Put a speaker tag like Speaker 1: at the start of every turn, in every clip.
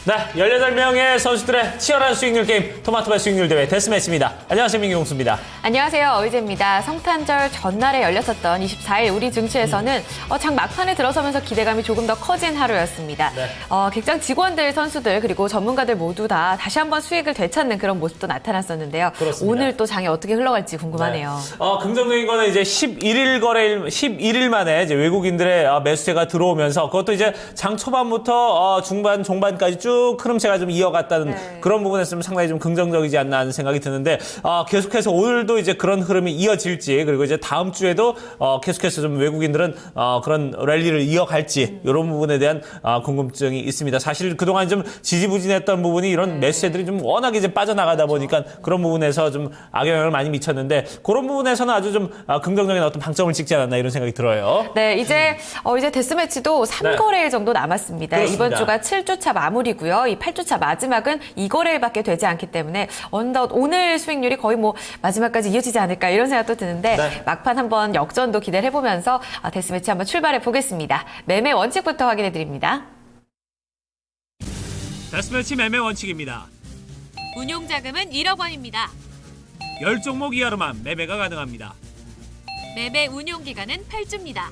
Speaker 1: 네, 18명의 선수들의 치열한 수익률 게임 토마토발 수익률 대회 데스매치입니다. 안녕하세요, 민경수입니다.
Speaker 2: 안녕하세요, 어이제입니다. 성탄절 전날에 열렸었던 24일 우리 증시에서는 장 막판에 들어서면서 기대감이 조금 더 커진 하루였습니다.
Speaker 1: 네.
Speaker 2: 객장 직원들, 선수들 그리고 전문가들 모두 다 다시 한번 수익을 되찾는 그런 모습도 나타났었는데요.
Speaker 1: 그렇습니다.
Speaker 2: 오늘 또 장이 어떻게 흘러갈지 궁금하네요.
Speaker 1: 네. 긍정적인 거는 이제 11일 만에 이제 외국인들의 매수세가 들어오면서 그것도 이제 장 초반부터 중반, 종반까지 쭉 흐름세가 좀 이어갔다는 그런 부분에서 좀 상당히 좀 긍정적이지 않나 하는 생각이 드는데 계속해서 오늘도 이제 그런 흐름이 이어질지 그리고 이제 다음 주에도 계속해서 좀 외국인들은 그런 랠리를 이어갈지 이런 부분에 대한 궁금증이 있습니다. 사실 그동안 좀 지지부진했던 부분이 이런 매수세들이 좀 워낙에 이제 빠져나가다 보니까 그런 부분에서 좀 악영향을 많이 미쳤는데 그런 부분에서는 아주 좀 긍정적인 어떤 방점을 찍지 않았나 이런 생각이 들어요.
Speaker 2: 네, 이제 데스매치도 3거래일 정도 남았습니다.
Speaker 1: 그렇습니다.
Speaker 2: 이번 주가 7주차 마무리고요. 이 8주차 마지막은 2거래일밖에 되지 않기 때문에 오늘 수익률이 거의 뭐 마지막까지 이어지지 않을까 이런 생각도 드는데 막판 한번 역전도 기대를 해보면서 데스매치 한번 출발해 보겠습니다. 매매 원칙부터 확인해 드립니다.
Speaker 1: 데스매치 매매 원칙입니다.
Speaker 3: 운용자금은 1억 원입니다.
Speaker 1: 10종목 이하로만 매매가 가능합니다.
Speaker 3: 매매 운용기간은 8주입니다.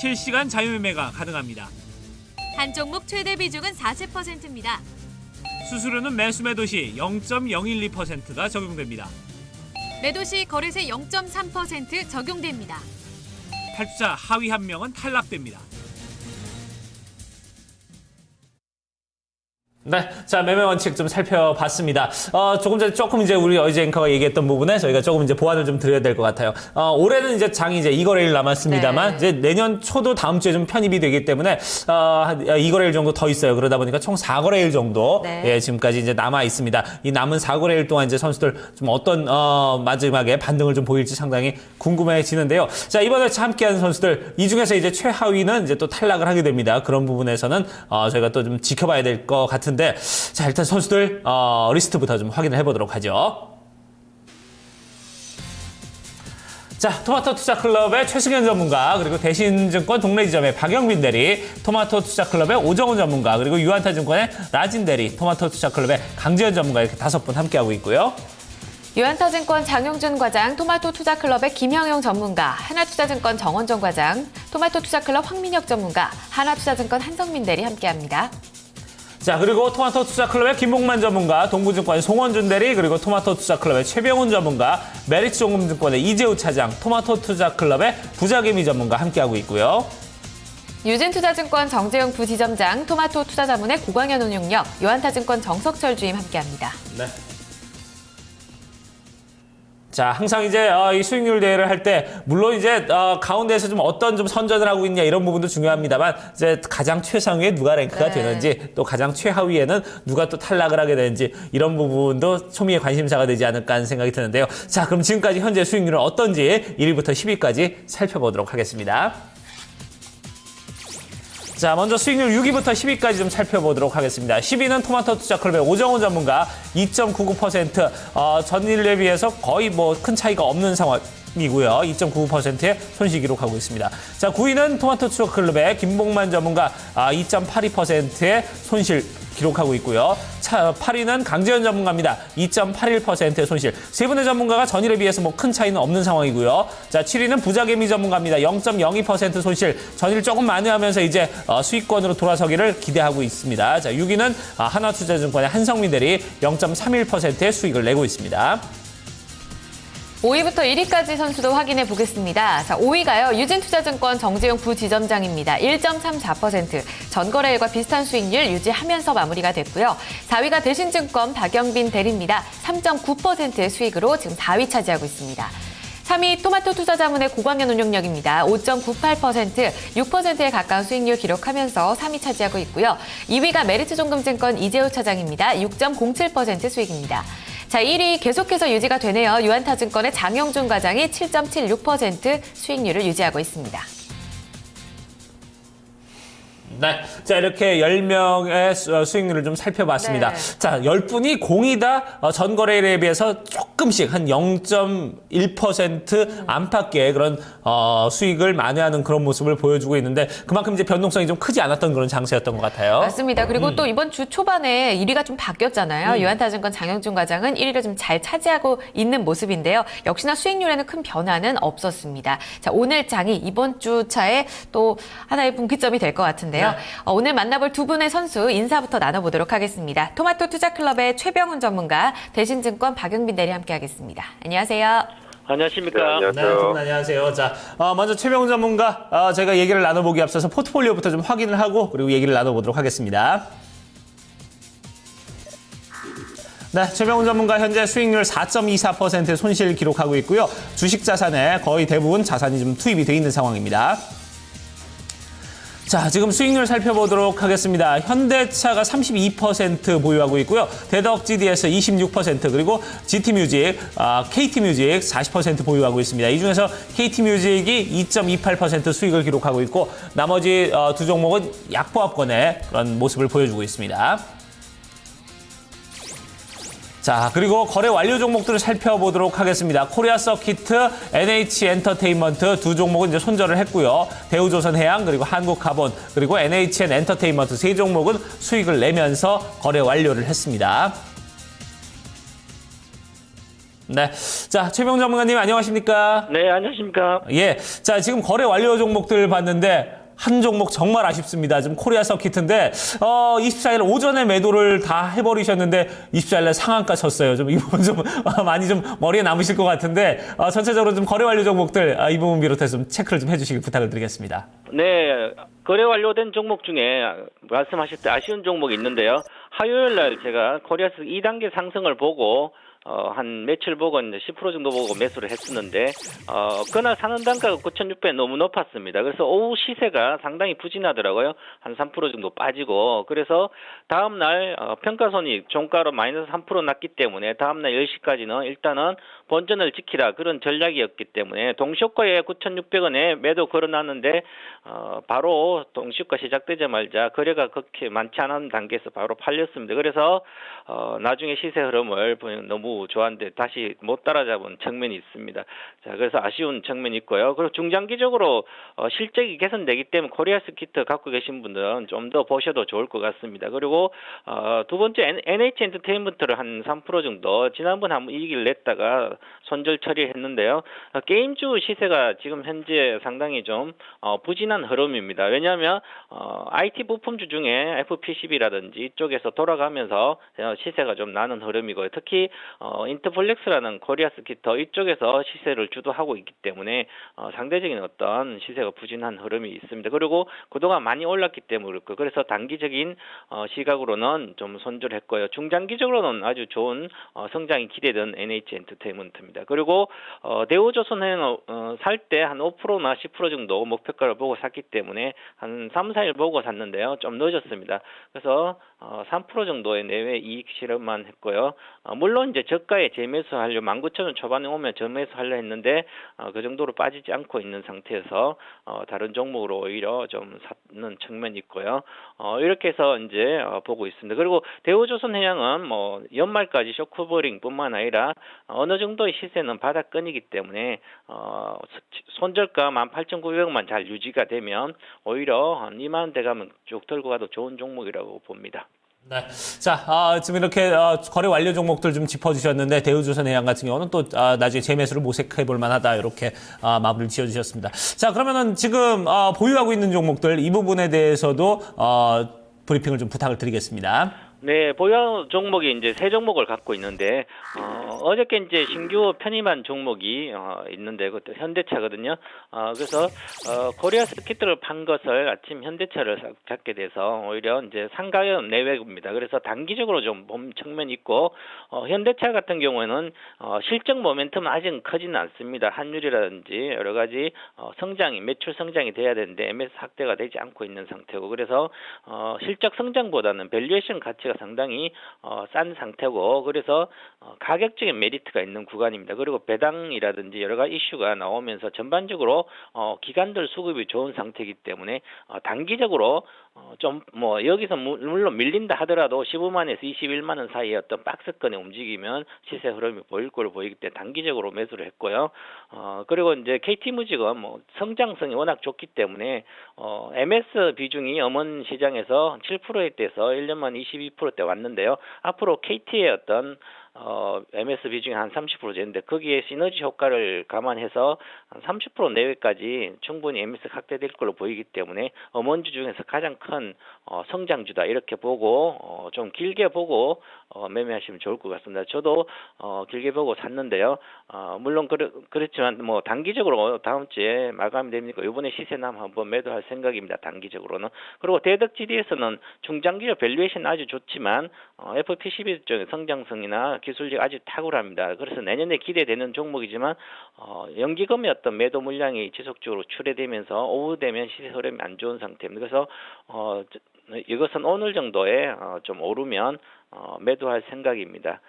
Speaker 1: 실시간 자유매매가 가능합니다.
Speaker 3: 한 종목 최대 비중은 40%입니다.
Speaker 1: 수수료는 매수 매도시 0.012%가 적용됩니다.
Speaker 3: 매도시 거래세 0.3% 적용됩니다.
Speaker 1: 8주차 하위 한 명은 탈락됩니다. 네, 자 매매 원칙 좀 살펴봤습니다. 조금 전에 조금 이제 우리 어이제 앵커가 얘기했던 부분에 저희가 조금 이제 보완을 좀 드려야 될 것 같아요. 올해는 이제 장이 이제 2거래일 남았습니다만 이제 내년 초도 다음 주에 좀 편입이 되기 때문에 2거래일 정도 더 있어요. 그러다 보니까 총 4거래일 정도 예, 지금까지 이제 남아 있습니다. 이 남은 4거래일 동안 이제 선수들 좀 어떤 마지막에 반등을 좀 보일지 상당히 궁금해지는데요. 자 이번에 함께하는 선수들 이 중에서 이제 최하위는 이제 또 탈락을 하게 됩니다. 그런 부분에서는 저희가 또 좀 지켜봐야 될 것 같은. 자 일단 선수들 리스트부터 좀 확인을 해보도록 하죠. 자 토마토 투자클럽의 최승현 전문가 그리고 대신증권 동래지점의 박영빈 대리, 토마토 투자클럽의 오정훈 전문가 그리고 유한타증권의 라진 대리, 토마토 투자클럽의 강지현 전문가 이렇게 5분 함께하고 있고요.
Speaker 2: 유한타증권 장용준 과장, 토마토 투자클럽의 김형용 전문가, 하나투자증권 정원정 과장, 토마토 투자클럽 황민혁 전문가, 하나투자증권 한성민 대리 함께합니다.
Speaker 1: 자 그리고 토마토 투자클럽의 김봉만 전문가, 동부증권의 송원준 대리, 그리고 토마토 투자클럽의 최병훈 전문가, 메리츠종금증권의 이재우 차장, 토마토 투자클럽의 부자개미 전문가 함께하고 있고요.
Speaker 2: 유진투자증권 정재영 부지점장, 토마토 투자자문의 고광현 운용력, 유한타증권 정석철 주임 함께합니다.
Speaker 1: 네. 자, 항상 이제 이 수익률 대회를 할 때 물론 이제 가운데에서 좀 어떤 좀 선전을 하고 있냐 이런 부분도 중요합니다만 이제 가장 최상위에 누가 랭크가 되는지 또 가장 최하위에는 누가 또 탈락을 하게 되는지 이런 부분도 초미의 관심사가 되지 않을까 하는 생각이 드는데요. 자, 그럼 지금까지 현재 수익률은 어떤지 1위부터 10위까지 살펴보도록 하겠습니다. 자, 먼저 수익률 6위부터 10위까지 좀 살펴보도록 하겠습니다. 10위는 토마토 투자클럽의 오정훈 전문가 2.99%, 전일에 비해서 거의 뭐 큰 차이가 없는 상황이고요. 2.99%의 손실 기록하고 있습니다. 자, 9위는 토마토 투자클럽의 김봉만 전문가 2.82%의 손실 기록하고 있고요. 8위는 강재현 전문가입니다. 2.81%의 손실. 세 분의 전문가가 전일에 비해서 뭐 큰 차이는 없는 상황이고요. 자, 7위는 부자개미 전문가입니다. 0.02% 손실. 전일 조금 만회하면서 이제 수익권으로 돌아서기를 기대하고 있습니다. 자, 6위는 하나투자증권의 한성민 대리 0.31%의 수익을 내고 있습니다.
Speaker 2: 5위부터 1위까지 선수도 확인해 보겠습니다. 자, 5위가요. 유진투자증권 정재용 부지점장입니다. 1.34%. 전거래일과 비슷한 수익률 유지하면서 마무리가 됐고요. 4위가 대신증권 박영빈 대리입니다. 3.9%의 수익으로 지금 4위 차지하고 있습니다. 3위 토마토 투자자문의 고광현 운용력입니다. 5.98%, 6%에 가까운 수익률 기록하면서 3위 차지하고 있고요. 2위가 메리츠종금증권 이재우 차장입니다. 6.07% 수익입니다. 자, 1위 계속해서 유지가 되네요. 유한타증권의 장영준 과장이 7.76% 수익률을 유지하고 있습니다.
Speaker 1: 네. 자, 이렇게 10명의 수익률을 좀 살펴봤습니다. 자, 10분이 공이다 전거래일에 비해서 조금 조금씩 한 0.1% 안팎의 그런 수익을 만회하는 그런 모습을 보여주고 있는데 그만큼 이제 변동성이 좀 크지 않았던 그런 장세였던 것 같아요.
Speaker 2: 맞습니다. 그리고 또 이번 주 초반에 1위가 좀 바뀌었잖아요. 유한타증권 장영준 과장은 1위를 좀 잘 차지하고 있는 모습인데요. 역시나 수익률에는 큰 변화는 없었습니다. 자, 오늘 장이 이번 주 차에 또 하나의 분기점이 될 것 같은데요.
Speaker 1: 네.
Speaker 2: 오늘 만나볼 두 분의 선수 인사부터 나눠보도록 하겠습니다. 토마토 투자클럽의 최병훈 전문가, 대신증권 박영빈 대리 함께하겠습니다. 안녕하세요.
Speaker 4: 안녕하십니까.
Speaker 1: 네, 두 분 안녕하세요. 자, 먼저 최병훈 전문가, 제가 얘기를 나눠보기 앞서서 포트폴리오부터 좀 확인을 하고 그리고 얘기를 나눠보도록 하겠습니다. 네, 최병훈 전문가 현재 수익률 4.24% 손실 기록하고 있고요. 주식 자산에 거의 대부분 자산이 좀 투입이 돼 있는 상황입니다. 자, 지금 수익률 살펴보도록 하겠습니다. 현대차가 32% 보유하고 있고요. 대덕 GDS 26%, 그리고 GT뮤직, KT뮤직 40% 보유하고 있습니다. 이 중에서 KT뮤직이 2.28% 수익을 기록하고 있고 나머지 두 종목은 약보합권의 그런 모습을 보여주고 있습니다. 자, 그리고 거래 완료 종목들을 살펴보도록 하겠습니다. 코리아 서키트, NH 엔터테인먼트 두 종목은 이제 손절을 했고요. 대우조선해양, 그리고 한국카본, 그리고 NHN 엔터테인먼트 세 종목은 수익을 내면서 거래 완료를 했습니다. 네. 자, 최병훈 전문가님 안녕하십니까?
Speaker 4: 네, 안녕하십니까.
Speaker 1: 예. 자, 지금 거래 완료 종목들 봤는데 한 종목 정말 아쉽습니다. 지금 코리아 서키트인데 24일 오전에 매도를 다 해버리셨는데 24일날 상한가 쳤어요. 좀 이 부분 좀 많이 좀 머리에 남으실 것 같은데 전체적으로 좀 거래 완료 종목들 이 부분 비롯해서 좀 체크를 좀 해주시길 부탁을 드리겠습니다.
Speaker 4: 네, 거래 완료된 종목 중에 말씀하실 때 아쉬운 종목이 있는데요. 화요일 날 제가 코리아스 2단계 상승을 보고 한 며칠 보고 이제 10% 정도 보고 매수를 했었는데 그날 사는 단가가 9,600원 너무 높았습니다. 그래서 오후 시세가 상당히 부진하더라고요. 한 3% 정도 빠지고 그래서 다음 날 평가손이 종가로 마이너스 3% 났기 때문에 다음 날 10시까지는 일단은 본전을 지키라 그런 전략이었기 때문에 동시효과에 9,600원에 매도 걸어놨는데 바로 동시효과 시작되자마자 거래가 그렇게 많지 않은 단계에서 바로 팔렸습니다. 그래서 나중에 시세 흐름을 너무 좋았는데 다시 못 따라잡은 측면이 있습니다. 자, 그래서 아쉬운 측면이 있고요. 그리고 중장기적으로 실적이 개선되기 때문에 코리아 스키트 갖고 계신 분들은 좀 더 보셔도 좋을 것 같습니다. 그리고 두 번째 NH 엔터테인먼트를 한 3% 정도 지난번에 한번 이익을 냈다가 손절 처리했는데요. 게임주 시세가 지금 현재 상당히 좀 부진한 흐름입니다. 왜냐하면 IT 부품주 중에 FPCB라든지 이쪽에서 돌아가면서 시세가 좀 나는 흐름이고요. 특히 인터플렉스라는 코리아 스키터 이쪽에서 시세를 주도하고 있기 때문에 상대적인 어떤 시세가 부진한 흐름이 있습니다. 그리고 그동안 많이 올랐기 때문에 그렇고 그래서 단기적인 시각으로는 좀 손절했고요. 중장기적으로는 아주 좋은 성장이 기대된 NH 엔터테인먼트입니다. 그리고 대우조선해양 살 때 한 5%나 10% 정도 목표가를 보고 샀기 때문에 한 3, 4일 보고 샀는데요. 좀 늦었습니다. 그래서 3% 정도의 내외 이익 실험만 했고요. 물론 이제 저가에 재매수하려 19,000원 초반에 오면 저매수하려 했는데 그 정도로 빠지지 않고 있는 상태에서 다른 종목으로 오히려 좀 사는 측면이 있고요. 이렇게 해서 이제 보고 있습니다. 그리고 대우조선해양은 뭐 연말까지 쇼크버링뿐만 아니라 어느 정도의 시세는 바닥권이기 때문에 손절가 18,900원만 잘 유지가 되면 오히려 한 2만 원대 가면 쭉 들고 가도 좋은 종목이라고 봅니다.
Speaker 1: 네. 자, 지금 이렇게 거래 완료 종목들 좀 짚어주셨는데 대우조선해양 같은 경우는 또 나중에 재매수를 모색해 볼 만하다 이렇게 마무리를 지어주셨습니다. 자, 그러면은 지금 보유하고 있는 종목들 이 부분에 대해서도 브리핑을 좀 부탁을 드리겠습니다.
Speaker 4: 네, 보유 종목이 이제 세 종목을 갖고 있는데 어저께 이제 신규 편입한 종목이 있는데 그것도 현대차거든요. 그래서 코리아 스키트를 판 것을 아침 현대차를 잡게 돼서 오히려 이제 상가형 내외입니다. 그래서 단기적으로 좀 본 측면이 있고 현대차 같은 경우에는 실적 모멘텀은 아직은 커지는 않습니다. 환율이라든지 여러 가지 성장이 매출 성장이 돼야 되는데 MS 확대가 되지 않고 있는 상태고 그래서 실적 성장보다는 밸류에이션 가치가 상당히 싼 상태고 그래서 가격적인 메리트가 있는 구간입니다. 그리고 배당이라든지 여러 가지 이슈가 나오면서 전반적으로 기관들 수급이 좋은 상태이기 때문에 단기적으로 좀 뭐 여기서 물론 밀린다 하더라도 15만에서 21만 원 사이의 어떤 박스권에 움직이면 시세 흐름이 보일 걸로 보이기 때문에 단기적으로 매수를 했고요. 그리고 이제 KT무직은 뭐 성장성이 워낙 좋기 때문에 MS 비중이 음원 시장에서 7%대에서 1년 만에 22%대 왔는데요. 앞으로 KT의 어떤 MS 비중이 한 30% 되는데 거기에 시너지 효과를 감안해서 한 30% 내외까지 충분히 MS 확대될 걸로 보이기 때문에 음원주 중에서 가장 큰 성장주다 이렇게 보고 좀 길게 보고 매매하시면 좋을 것 같습니다. 저도 길게 보고 샀는데요. 물론 그렇지만 뭐 단기적으로 다음 주에 마감이 됩니까? 이번에 시세남 한번 매도할 생각입니다. 단기적으로는. 그리고 대덕GD에서는 중장기적 밸류에이션 아주 좋지만 FP12 쪽의 성장성이나 기술력 아주 탁월합니다. 그래서 내년에 기대되는 종목이지만 연기금의 어떤 매도 물량이 지속적으로 출회되면서 오후 되면 시세 흐름이 안 좋은 상태입니다. 그래서 이것은 오늘 정도에 좀 오르면 매도할 생각입니다.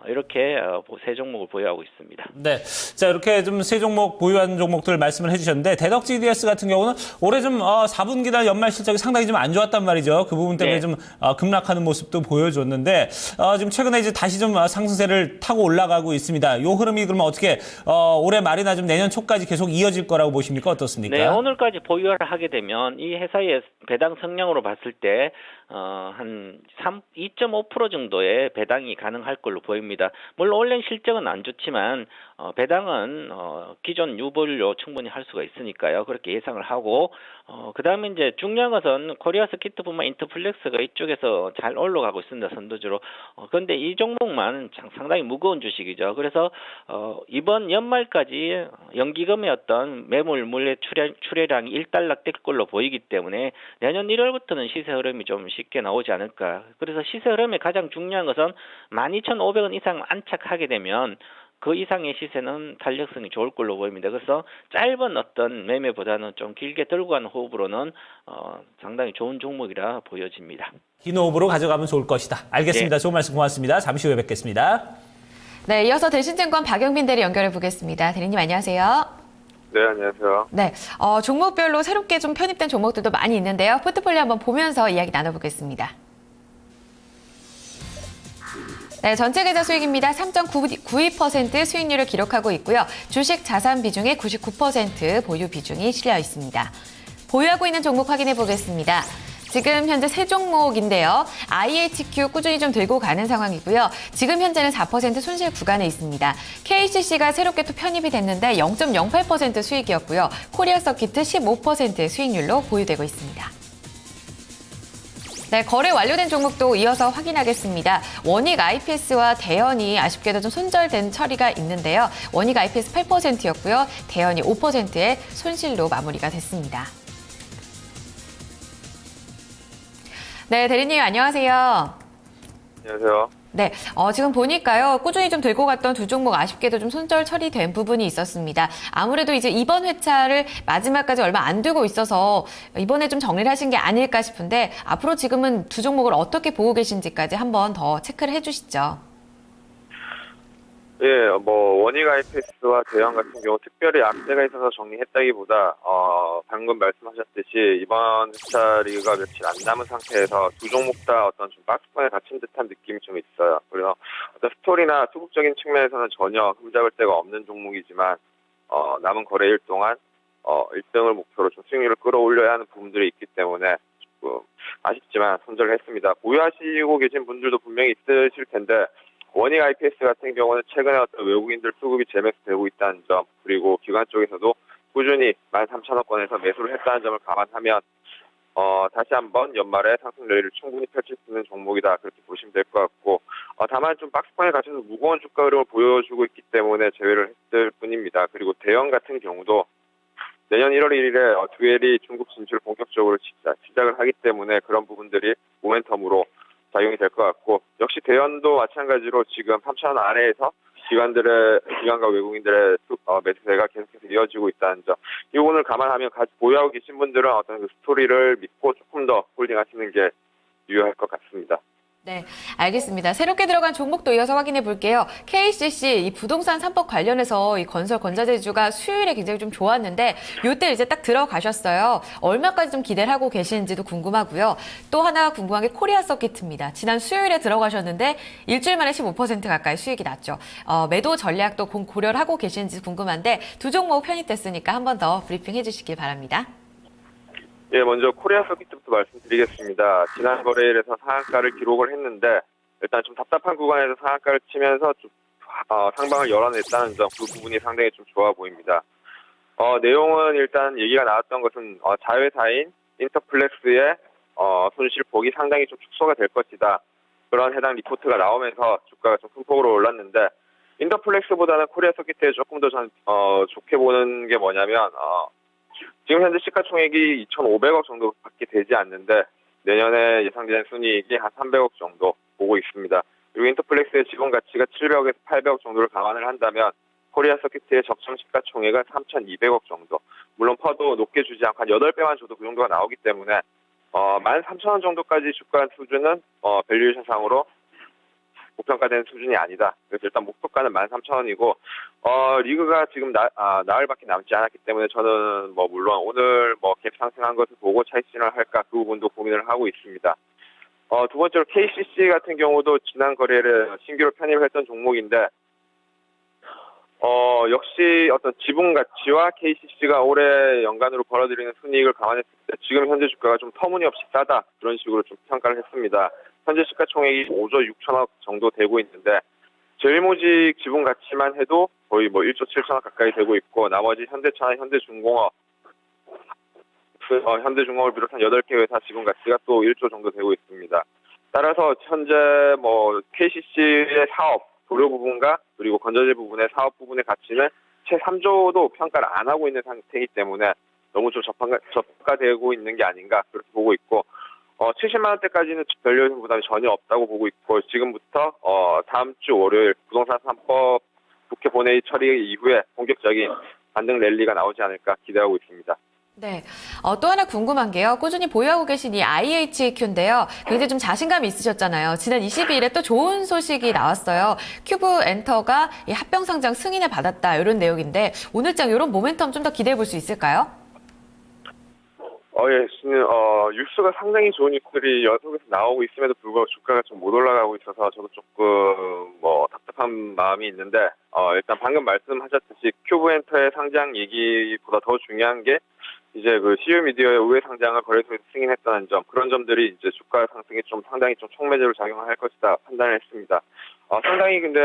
Speaker 4: 이렇게 세 종목을 보유하고 있습니다.
Speaker 1: 네. 자, 이렇게 좀 세 종목 보유한 종목들 말씀을 해주셨는데, 대덕GDS 같은 경우는 올해 좀 4분기나 연말 실적이 상당히 좀 안 좋았단 말이죠. 그 부분 때문에
Speaker 4: 네.
Speaker 1: 좀 급락하는 모습도 보여줬는데, 지금 최근에 이제 다시 좀 상승세를 타고 올라가고 있습니다. 요 흐름이 그러면 어떻게 올해 말이나 좀 내년 초까지 계속 이어질 거라고 보십니까? 어떻습니까?
Speaker 4: 네, 오늘까지 보유를 하게 되면 이 회사의 배당 성량으로 봤을 때 한 2.5% 정도의 배당이 가능할 걸로 보입니다. 물론 올해 실적은 안 좋지만 배당은 기존 유보율로 충분히 할 수가 있으니까요. 그렇게 예상을 하고 그다음에 이제 중요한 것은 코리아스키트뿐만 인터플렉스가 이쪽에서 잘 올라가고 있습니다. 선두주로. 그런데 이 종목만 상당히 무거운 주식이죠. 그래서 이번 연말까지 연기금의 어떤 매물 물의 출회량이 일단락될 걸로 보이기 때문에 내년 1월부터는 시세 흐름이 좀 쉽게 나오지 않을까. 그래서 시세 흐름의 가장 중요한 것은 12,500원 이상 안착하게 되면 그 이상의 시세는 탄력성이 좋을 걸로 보입니다. 그래서 짧은 어떤 매매보다는 좀 길게 들고 가는 호흡으로는 상당히 좋은 종목이라 보여집니다.
Speaker 1: 긴 호흡으로 가져가면 좋을 것이다. 알겠습니다.
Speaker 4: 네.
Speaker 1: 좋은 말씀 고맙습니다. 잠시 후에 뵙겠습니다.
Speaker 2: 네, 이어서 대신증권 박영빈 대리 연결해 보겠습니다. 대리님 안녕하세요.
Speaker 5: 네, 안녕하세요.
Speaker 2: 네, 종목별로 새롭게 좀 편입된 종목들도 많이 있는데요. 포트폴리오 한번 보면서 이야기 나눠보겠습니다. 네, 전체 계좌 수익입니다. 3.92% 수익률을 기록하고 있고요. 주식 자산 비중의 99% 보유 비중이 실려 있습니다. 보유하고 있는 종목 확인해 보겠습니다. 지금 현재 세 종목인데요. IHQ 꾸준히 좀 들고 가는 상황이고요. 지금 현재는 4% 손실 구간에 있습니다. KCC가 새롭게 또 편입이 됐는데 0.08% 수익이었고요. 코리아 서키트 15%의 수익률로 보유되고 있습니다. 네, 거래 완료된 종목도 이어서 확인하겠습니다. 원익 IPS와 대연이 아쉽게도 좀 손절된 처리가 있는데요. 원익 IPS 8%였고요. 대연이 5%의 손실로 마무리가 됐습니다. 네, 대리님 안녕하세요.
Speaker 5: 안녕하세요.
Speaker 2: 네, 지금 보니까요, 꾸준히 좀 들고 갔던 두 종목 아쉽게도 좀 손절 처리된 부분이 있었습니다. 아무래도 이제 이번 회차를 마지막까지 얼마 안 두고 있어서 이번에 좀 정리를 하신 게 아닐까 싶은데 앞으로 지금은 두 종목을 어떻게 보고 계신지까지 한번 더 체크를 해주시죠.
Speaker 5: 예, 원익 IPS와 대연 같은 경우 특별히 악재가 있어서 정리했다기보다, 방금 말씀하셨듯이 이번 회차 리그가 며칠 안 남은 상태에서 두 종목 다 어떤 좀 박스권에 갇힌 듯한 느낌이 좀 있어요. 그래서 어떤 스토리나 수급적인 측면에서는 전혀 흠잡을 데가 없는 종목이지만, 남은 거래일 동안, 1등을 목표로 좀 수익률을 끌어올려야 하는 부분들이 있기 때문에 조금 아쉽지만 손절을 했습니다. 보유하시고 계신 분들도 분명히 있으실 텐데, 원익 IPS 같은 경우는 최근에 어떤 외국인들 수급이 재매수되고 있다는 점, 그리고 기관 쪽에서도 꾸준히 13,000원권에서 매수를 했다는 점을 감안하면 다시 한번 연말에 상승 랠리를 충분히 펼칠 수 있는 종목이다, 그렇게 보시면 될 것 같고, 다만 좀 박스권에 갇혀서 무거운 주가 흐름을 보여주고 있기 때문에 제외를 했을 뿐입니다. 그리고 대연 같은 경우도 내년 1월 1일에 듀엘이 중국 진출을 본격적으로 시작을 하기 때문에 그런 부분들이 모멘텀으로 작용이 될 것 같고, 역시 대연도 마찬가지로 지금 3,000원 아래에서 기관과 외국인들의 매수세가 계속해서 이어지고 있다는 점, 이 부분을 감안하면 보유하고 계신 분들은 어떤 그 스토리를 믿고 조금 더 홀딩하시는 게 유효할 것 같습니다.
Speaker 2: 네, 알겠습니다. 새롭게 들어간 종목도 이어서 확인해 볼게요. KCC 이 부동산 3법 관련해서 이 건설 권자재주가 수요일에 굉장히 좀 좋았는데 이때 이제 딱 들어가셨어요. 얼마까지 좀 기대를 하고 계시는지도 궁금하고요. 또 하나 궁금한 게 코리아 서킷입니다. 지난 수요일에 들어가셨는데 일주일 만에 15% 가까이 수익이 났죠. 매도 전략도 고려를 하고 계시는지 궁금한데 두 종목 편입됐으니까 한 번 더 브리핑 해주시길 바랍니다.
Speaker 5: 예, 먼저 코리아 서킷부터 말씀드리겠습니다. 지난 거래일에서 상한가를 기록을 했는데 일단 좀 답답한 구간에서 상한가를 치면서 좀 상방을 열어냈다는 점, 그 부분이 상당히 좀 좋아 보입니다. 내용은 일단 얘기가 나왔던 것은 자회사인 인터플렉스의 손실폭이 상당히 좀 축소가 될 것이다. 그런 해당 리포트가 나오면서 주가가 좀 큰 폭으로 올랐는데 인터플렉스보다는 코리아 서킷에 조금 더 좋게 보는 게 뭐냐면 지금 현재 시가총액이 2,500억 정도밖에 되지 않는데 내년에 예상되는 순이익이 한 300억 정도 보고 있습니다. 그리고 인터플렉스의 지분 가치가 700억에서 800억 정도를 감안을 한다면 코리아 서킷의 적정 시가총액은 3,200억 정도. 물론 퍼도 높게 주지 않고 한 8배만 줘도 그 정도가 나오기 때문에 13,000원 정도까지 주가 수준은 밸류에이션상으로 고평가되는 수준이 아니다. 그래서 일단 목표가는 13,000원이고 리그가 지금 나흘밖에 남지 않았기 때문에 저는 물론 오늘 갭 상승한 것을 보고 차익 진행을 할까 그 부분도 고민을 하고 있습니다. 두 번째로 KCC 같은 경우도 지난 거래를 신규로 편입을 했던 종목인데 역시 어떤 지분 가치와 KCC가 올해 연간으로 벌어들이는 순이익을 감안했을 때 지금 현재 주가가 좀 터무니없이 싸다 그런 식으로 좀 평가를 했습니다. 현재 시가총액이 5조 6천억 정도 되고 있는데 제일모직 지분 가치만 해도 거의 1조 7천억 가까이 되고 있고 나머지 현대차나 현대중공업 현대중공업을 비롯한 8개 회사 지분 가치가 또 1조 정도 되고 있습니다. 따라서 현재 KCC의 사업 도료 부분과 그리고 건설재 부분의 사업 부분의 가치는 채 3조도 평가를 안 하고 있는 상태이기 때문에 너무 좀 저가되고 있는 게 아닌가 그렇게 보고 있고 70만 원대까지는 밸류에이션 부담이 전혀 없다고 보고 있고 지금부터 다음 주 월요일 부동산 3법 국회 본회의 처리 이후에 본격적인 반등 랠리가 나오지 않을까 기대하고 있습니다.
Speaker 2: 네. 또 하나 궁금한 게요. 꾸준히 보유하고 계신 이 IHQ인데요. 굉장히 좀 자신감이 있으셨잖아요. 지난 22일에 또 좋은 소식이 나왔어요. 큐브 엔터가 이 합병 상장 승인을 받았다. 이런 내용인데 오늘장 이런 모멘텀 좀 더 기대해 볼 수 있을까요?
Speaker 5: 예, 뉴스가 상당히 좋은 뉴스들이 연속해서 나오고 있음에도 불구하고 주가가 좀 못 올라가고 있어서 저도 조금 답답한 마음이 있는데 일단 방금 말씀하셨듯이 큐브엔터의 상장 얘기보다 더 중요한 게 이제 그 CU 미디어의 우회 상장을 거래소에서 승인했다는 점 그런 점들이 이제 주가 상승에 좀 상당히 좀 촉매제로 작용을 할 것이다 판단을 했습니다. 상당히 근데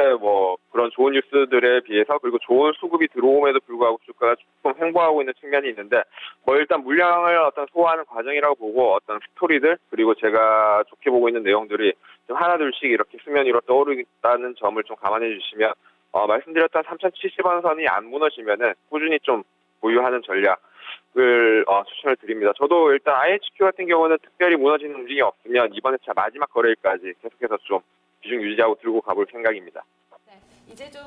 Speaker 5: 그런 좋은 뉴스들에 비해서 그리고 좋은 수급이 들어옴에도 불구하고 주가가 조금 횡보하고 있는 측면이 있는데 일단 물량을 소화하는 과정이라고 보고 어떤 스토리들 그리고 제가 좋게 보고 있는 내용들이 좀 하나둘씩 이렇게 수면 위로 떠오르겠다는 점을 좀 감안해 주시면 말씀드렸던 3,070원 선이 안 무너지면은 꾸준히 좀 보유하는 전략을 추천을 드립니다. 저도 일단 IHQ 같은 경우는 특별히 무너지는 움직임이 없으면 이번 회차 마지막 거래일까지 계속해서 좀 비중 유지하고 들고 가볼 생각입니다.
Speaker 2: 네, 이제 좀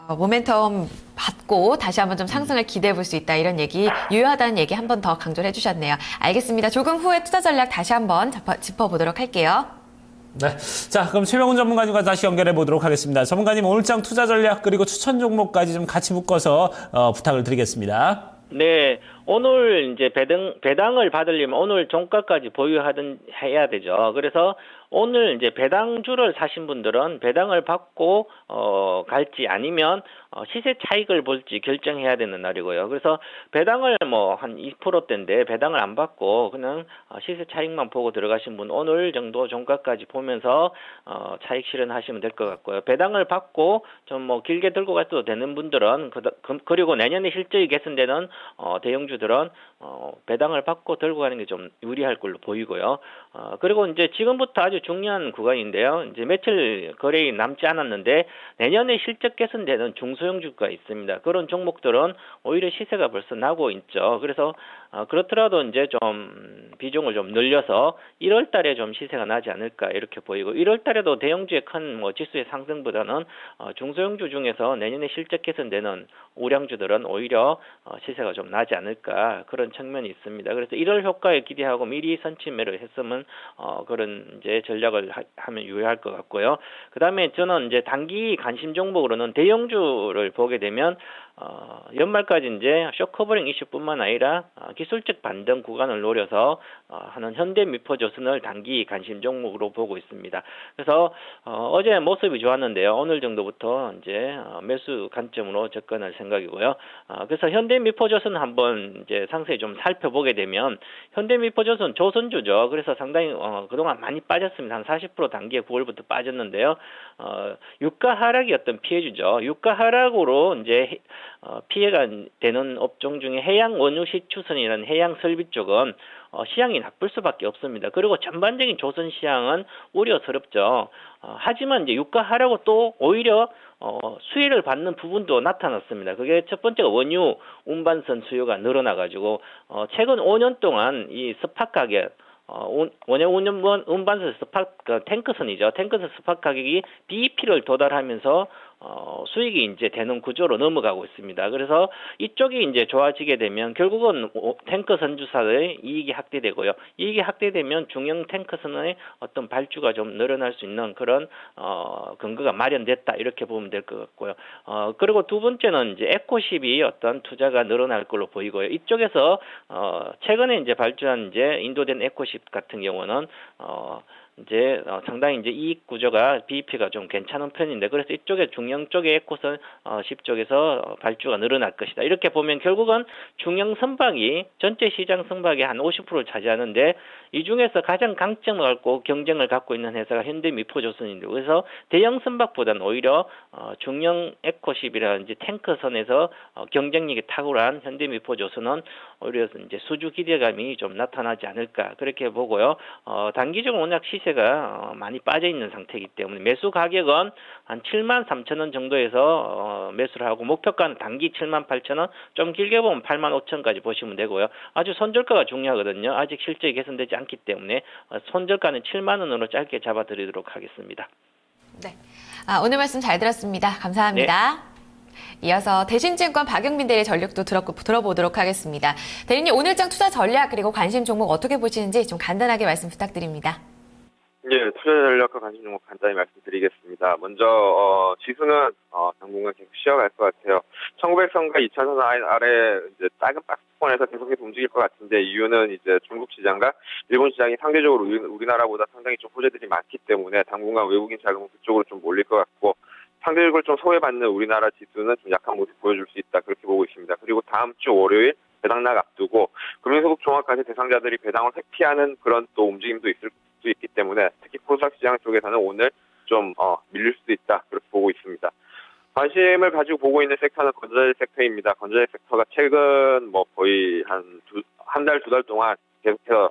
Speaker 2: 모멘텀 받고 다시 한번 좀 상승을 기대해 볼 수 있다 이런 얘기 유효하다는 얘기 한 번 더 강조를 해주셨네요. 알겠습니다. 조금 후에 투자 전략 다시 한번 짚어보도록 할게요.
Speaker 1: 네. 자, 그럼 최명훈 전문가님과 다시 연결해 보도록 하겠습니다. 전문가님 오늘장 투자 전략 그리고 추천 종목까지 좀 같이 묶어서 부탁을 드리겠습니다.
Speaker 4: 네, 오늘 이제 배당을 받으려면 오늘 종가까지 해야 되죠. 그래서 오늘 이제 배당주를 사신 분들은 배당을 받고 갈지 아니면 시세 차익을 볼지 결정해야 되는 날이고요. 그래서 배당을 한 2%대인데 배당을 안 받고 그냥 시세 차익만 보고 들어가신 분 오늘 정도 종가까지 보면서 차익 실현하시면 될 것 같고요. 배당을 받고 좀 길게 들고 가도 되는 분들은 그리고 내년에 실적이 개선되는 대형주들은 배당을 받고 들고 가는 게 좀 유리할 걸로 보이고요. 그리고 이제 지금부터 아주 중요한 구간인데요. 이제 며칠 거래일이 남지 않았는데 내년에 실적 개선되는 중소형 주가 있습니다. 그런 종목들은 오히려 시세가 벌써 나고 있죠. 그래서 그렇더라도 이제 좀 비중을 좀 늘려서 1월 달에 좀 시세가 나지 않을까 이렇게 보이고 1월 달에도 대형주의 큰 지수의 상승보다는 중소형주 중에서 내년에 실적 개선되는 우량주들은 오히려 시세가 좀 나지 않을까 그런 측면이 있습니다. 그래서 1월 효과에 기대하고 미리 선취매를 했으면 그런 이제 전략을 하면 유효할 것 같고요. 그다음에 저는 이제 단기 관심 종목으로는 대형주를 보게 되면 연말까지 이제 쇼커버링 이슈뿐만 아니라 기술적 반등 구간을 노려서 하는 현대미포조선을 단기 관심 종목으로 보고 있습니다. 그래서 어제 모습이 좋았는데요. 오늘 정도부터 이제 매수 관점으로 접근할 생각이고요. 그래서 현대미포조선 한번 이제 상세히 좀 살펴보게 되면 현대미포조선 조선주죠. 그래서 상당히 그동안 많이 빠졌습니다. 한 40% 단기에 9월부터 빠졌는데요. 유가 하락이 어떤 피해주죠. 유가 하락으로 이제 피해가 되는 업종 중에 해양 원유 시추선이라는 해양 설비 쪽은 시향이 나쁠 수밖에 없습니다. 그리고 전반적인 조선 시향은 우려스럽죠. 하지만 이제 유가 하락으로 또 오히려 수혜를 받는 부분도 나타났습니다. 그게 첫 번째가 원유 운반선 수요가 늘어나가지고 최근 5년 동안 이 스팟 가격 원유 운반선 스팟 탱크선이죠. 탱크선 스팟 가격이 BEP를 도달하면서 수익이 이제 되는 구조로 넘어가고 있습니다. 그래서 이쪽이 이제 좋아지게 되면 결국은 탱커 선주사의 이익이 확대되고요. 이익이 확대되면 중형 탱커선의 어떤 발주가 좀 늘어날 수 있는 그런 근거가 마련됐다 이렇게 보면 될 것 같고요. 그리고 두 번째는 이제 에코십이 어떤 투자가 늘어날 걸로 보이고요. 이쪽에서 최근에 이제 발주한 이제 인도된 에코십 같은 경우는 이제 상당히 이제 이익 구조가 BEP가 좀 괜찮은 편인데 그래서 이쪽에 중형 쪽의 에코선 10쪽에서 발주가 늘어날 것이다. 이렇게 보면 결국은 중형 선박이 전체 시장 선박의 한 50%를 차지하는데 이 중에서 가장 강점을 갖고 경쟁을 갖고 있는 회사가 현대미포조선인데 그래서 대형 선박보다는 오히려 중형 에코십이라든지 탱커선에서 경쟁력이 탁월한 현대미포조선은 오히려 이제 수주 기대감이 좀 나타나지 않을까 그렇게 보고요. 단기적으로 워낙 시세가 많이 빠져 있는 상태이기 때문에 매수 가격은 한 73,000원 정도에서 매수를 하고 목표가는 단기 78,000원, 좀 길게 보면 85,000원까지 보시면 되고요. 아주 손절가가 중요하거든요. 아직 실적이 개선되지 않기 때문에 손절가는 7만 원으로 짧게 잡아드리도록 하겠습니다.
Speaker 2: 네. 오늘 말씀 잘 들었습니다. 감사합니다. 이어서 대신증권 박영민 대리 전략도 들어보도록 하겠습니다. 대리님 오늘장 투자 전략 그리고 관심 종목 어떻게 보시는지 좀 간단하게 말씀 부탁드립니다.
Speaker 5: 예, 투자 전략과 관심 종목 간단히 말씀드리겠습니다. 먼저 지수는 당분간 계속 쉬어갈 것 같아요. 1900선과 2000선 아래 이제 작은 박스권에서 계속해서 움직일 것 같은데 이유는 이제 중국 시장과 일본 시장이 상대적으로 우리나라보다 상당히 좀 호재들이 많기 때문에 당분간 외국인 자금은 그쪽으로 좀 몰릴 것 같고 상대적으로 좀 소외받는 우리나라 지수는 좀 약한 모습 보여줄 수 있다 그렇게 보고 있습니다. 그리고 다음 주 월요일 배당락 앞두고 금융소득 종합과세 대상자들이 배당을 회피하는 그런 또 움직임도 있을 수 있기 때문에 특히 코스닥 시장 쪽에서는 오늘 좀 밀릴 수도 있다 그렇게 보고 있습니다. 관심을 가지고 보고 있는 섹터는 건설재 섹터입니다. 건설재 섹터가 최근 뭐 거의 한 달, 두 달 동안 계속해서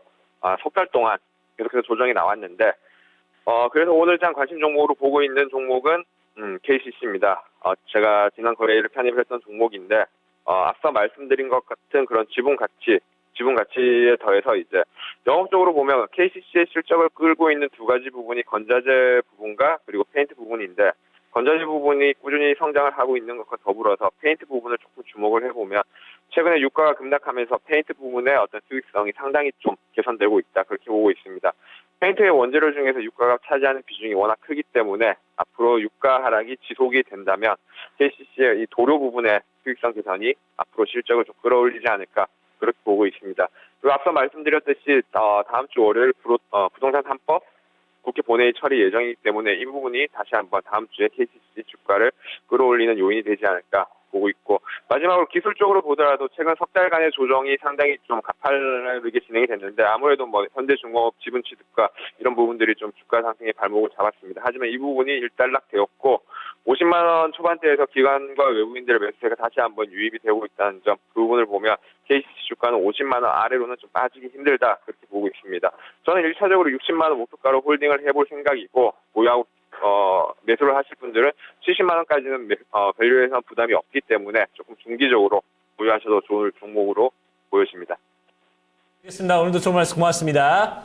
Speaker 5: 석 달 동안 계속해서 조정이 나왔는데 그래서 오늘장 관심 종목으로 보고 있는 종목은 KCC입니다. 제가 지난 거래일을 편입을 했던 종목인데 앞서 말씀드린 것 같은 그런 지분 가치에 더해서 이제 영업적으로 보면 KCC의 실적을 끌고 있는 두 가지 부분이 건자재 부분과 그리고 페인트 부분인데 건자재 부분이 꾸준히 성장을 하고 있는 것과 더불어서 페인트 부분을 조금 주목을 해보면 최근에 유가가 급락하면서 페인트 부분의 어떤 수익성이 상당히 좀 개선되고 있다 그렇게 보고 있습니다. 페인트의 원재료 중에서 유가가 차지하는 비중이 워낙 크기 때문에 앞으로 유가 하락이 지속이 된다면 KCC의 이 도료 부분의 수익성 개선이 앞으로 실적을 좀 끌어올리지 않을까 그렇게 보고 있습니다. 그리고 앞서 말씀드렸듯이 다음 주 월요일 부동산 3법 국회 본회의 처리 예정이기 때문에 이 부분이 다시 한번 다음 주에 KCC 주가를 끌어올리는 요인이 되지 않을까 보고 있고 마지막으로 기술적으로 보더라도 최근 석 달간의 조정이 상당히 좀 가파르게 진행이 됐는데 아무래도 뭐 현대중공업 지분 취득과 이런 부분들이 좀 주가 상승의 발목을 잡았습니다. 하지만 이 부분이 일단락되었고 50만 원 초반대에서 기관과 외국인들의 매수세가 다시 한번 유입이 되고 있다는 점 그 부분을 보면 KCC 주가는 50만 원 아래로는 좀 빠지기 힘들다 그렇게 보고 있습니다. 저는 1차적으로 60만 원 목표가로 홀딩을 해볼 생각이고 보유하고 매수를 하실 분들은 70만 원까지는 밸류에서 부담이 없기 때문에 조금 중기적으로 보유하셔도 좋을 종목으로 보여집니다.
Speaker 1: 알겠습니다. 오늘도 좋은 말씀 고맙습니다.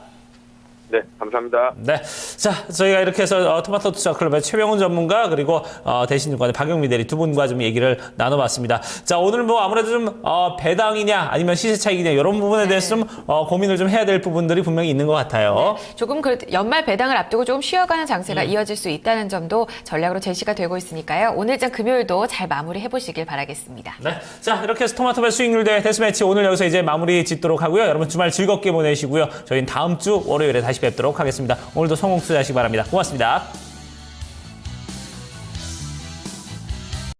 Speaker 5: 네. 감사합니다.
Speaker 1: 네. 자, 저희가 이렇게 해서 토마토 투자 클럽의 최병훈 전문가 그리고 대신증권의 박영미 대리 두 분과 좀 얘기를 나눠봤습니다. 자, 오늘 뭐 아무래도 좀 배당이냐 아니면 시세 차익이냐 이런 부분에 대해서 좀 고민을 좀 해야 될 부분들이 분명히 있는 것 같아요.
Speaker 2: 조금 연말 배당을 앞두고 조금 쉬어가는 장세가 이어질 수 있다는 점도 전략으로 제시가 되고 있으니까요. 오늘장 금요일도 잘 마무리해 보시길 바라겠습니다.
Speaker 1: 네. 자, 이렇게 해서 토마토배 수익률 대회 데스매치 오늘 여기서 이제 마무리 짓도록 하고요. 여러분 주말 즐겁게 보내시고요. 저희는 다음 주 월요일에 다시 뵙도록 하겠습니다. 오늘도 성공 투자하시기 바랍니다. 고맙습니다.